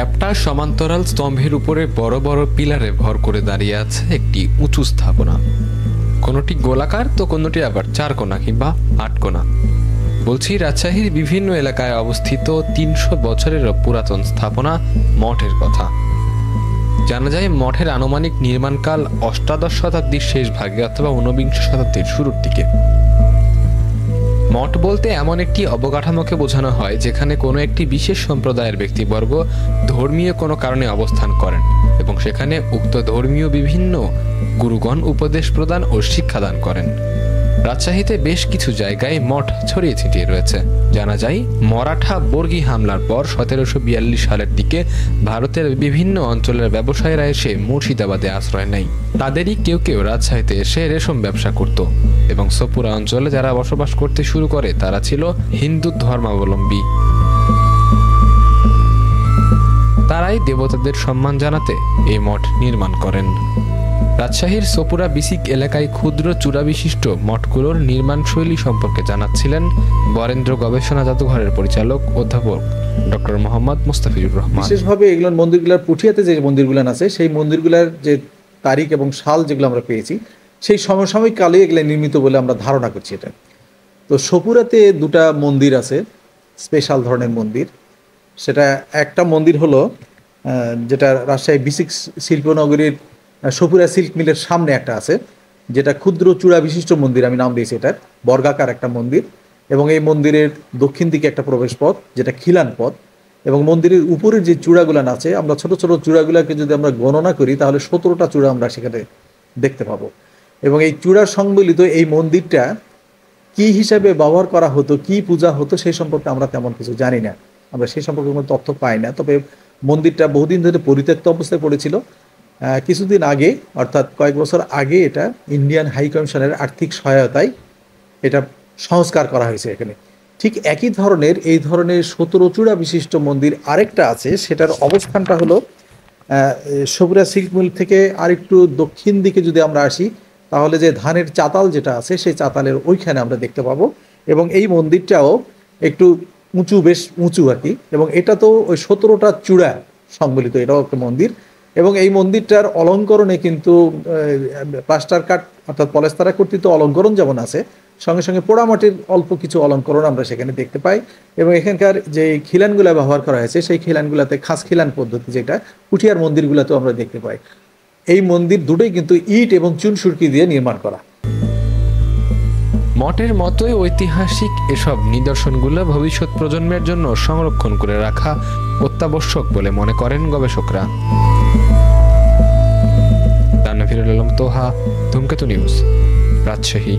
চ্যাপ্টা সমান্তরাল স্তম্ভের উপরে বড় বড় পিলারে ভর করে দাঁড়িয়ে আছে একটি উঁচু স্থাপনা। কোনোটি গোলাকার তো কোনোটি আবার চারকোনা কিংবা আটকোনা। বলছি রাজশাহীর বিভিন্ন এলাকায় অবস্থিত ৩০০ বছরের পুরাতন স্থাপনা মঠের কথা। জানা যায় মঠের আনুমানিক নির্মাণকাল অষ্টাদশ শতাব্দীর শেষ ভাগে অথবা ঊনবিংশ শতাব্দীর শুরুর দিকে। মঠ বলতে এমন একটি অবকাঠামোকে বোঝানো হয় যেখানে কোনো একটি বিশেষ সম্প্রদায়ের ব্যক্তিবর্গ ধর্মীয় কোনো কারণে অবস্থান করেন এবং সেখানে উক্ত ধর্মীয় বিভিন্ন গুরুগণ উপদেশ প্রদান ও শিক্ষাদান করেন। রাজশাহীতে বেশ কিছু জায়গায় মঠ ছড়িয়ে ছিটিয়ে রয়েছে। জানা যায় মারাঠা বর্গী হামলার পর ১৭৪২ সালের দিকে ভারতের বিভিন্ন অঞ্চলের ব্যবসায়ীরা এসে মুর্শিদাবাদে আশ্রয় নেয়। তাদেরই কেউ কেউ রাজশাহীতে এসে রেশম ব্যবসা করত এবং সোপুরা অঞ্চলে যারা বসবাস করতে শুরু করে তারা ছিল হিন্দু ধর্মাবলম্বী। তারাই দেবতাদের সম্মান জানাতে এই মঠ নির্মাণ করেন। রাজশাহীর সোপুরা বিসিক এলাকায় ক্ষুদ্র চূড়া বিশিষ্ট মঠগুলোর নির্মাণ শৈলী সম্পর্কে জানাচ্ছিলেন বরেন্দ্র গবেষণা জাদুঘরের পরিচালক অধ্যাপক ডক্টর মোহাম্মদ মুস্তাফিজুর রহমান। বিশেষভাবে এগুলো মন্দিরগুলোর পুঠিয়াতে যে মন্দিরগুলো আছে সেই মন্দিরগুলোর যে তারিখ এবং সাল যেগুলো আমরা পেয়েছি সেই সমসাময়িক কালে এগুলো নির্মিত বলে আমরা ধারণা করছি। এটা তো সোপুরাতে দুটা মন্দির আছে, স্পেশাল ধরনের মন্দির। সেটা একটা মন্দির হলো যেটা রাজশাহী বিসিক শিল্পনগরীর সোপুরা সিল্ক মিলের সামনে একটা আছে, যেটা ক্ষুদ্র চূড়া বিশিষ্ট মন্দির, আমি নাম দিয়েছি এটার, বর্গাকার একটা মন্দির। এবং এই মন্দিরের দক্ষিণ দিকে একটা প্রবেশ পথ যেটা খিলান পথ, এবং মন্দিরের উপরের যে চূড়াগুলান আছে আমরা ছোট ছোট চূড়াগুলোকে যদি আমরা গণনা করি তাহলে ১৭টা চূড়া আমরা সেখানে দেখতে পাবো। এবং এই চূড়ার সংবলিত এই মন্দিরটা কি হিসাবে ব্যবহার করা হতো, কি পূজা হতো সেই সম্পর্কে আমরা তেমন কিছু জানি না, আমরা সেই সম্পর্কে কোনো তথ্য পাই না। তবে মন্দিরটা বহুদিন ধরে পরিত্যক্ত অবস্থায় পড়েছিল। কিছুদিন আগে অর্থাৎ কয়েক বছর আগে এটা ইন্ডিয়ান হাই কমিশনের আর্থিক সহায়তায় এটা সংস্কার করা হয়েছে এখানে। ঠিক একই ধরনের এই ধরনের ১৭ চূড়া বিশিষ্ট মন্দির আরেকটা আছে, সেটার অবস্থানটা হলো সোপুরা সিল্ক মিল থেকে আরেকটু দক্ষিণ দিকে যদি আমরা আসি তাহলে যে ধানের চাতাল যেটা আছে সেই চাতালের ওইখানে আমরা দেখতে পাবো। এবং এই মন্দিরটাও একটু উঁচু, বেশ উঁচু আর কি, এবং এটা তো ওই ১৭টা চূড়া সংবলিত এটাও একটা মন্দির। এবং এই মন্দিরটার অলঙ্করণে কিন্তু প্লাস্টার কাট অর্থাৎ পলেস্তারা কর্তৃত অলঙ্করণ যেমন আছে, সঙ্গে সঙ্গে পোড়ামাটির অল্প কিছু অলঙ্করণ আমরা সেখানে দেখতে পাই। এবং এখানকার যে খিলানগুলো ব্যবহার করা হয়েছে সেই খিলানগুলোতে খাস খিলান পদ্ধতি যেটা পুঠিয়ার মন্দিরগুলোতেও আমরা দেখতে পাই। এই মন্দির দুটোই কিন্তু ইট এবং চুন সুরকি দিয়ে নির্মাণ করা। মঠের মতোই ঐতিহাসিক এসব নিদর্শনগুলো ভবিষ্যৎ প্রজন্মের জন্য সংরক্ষণ করে রাখা অত্যাবশ্যক বলে মনে করেন গবেষকরা। তানভীরুল আলম তোহা, ধূমকেতু নিউজ, রাজশাহী।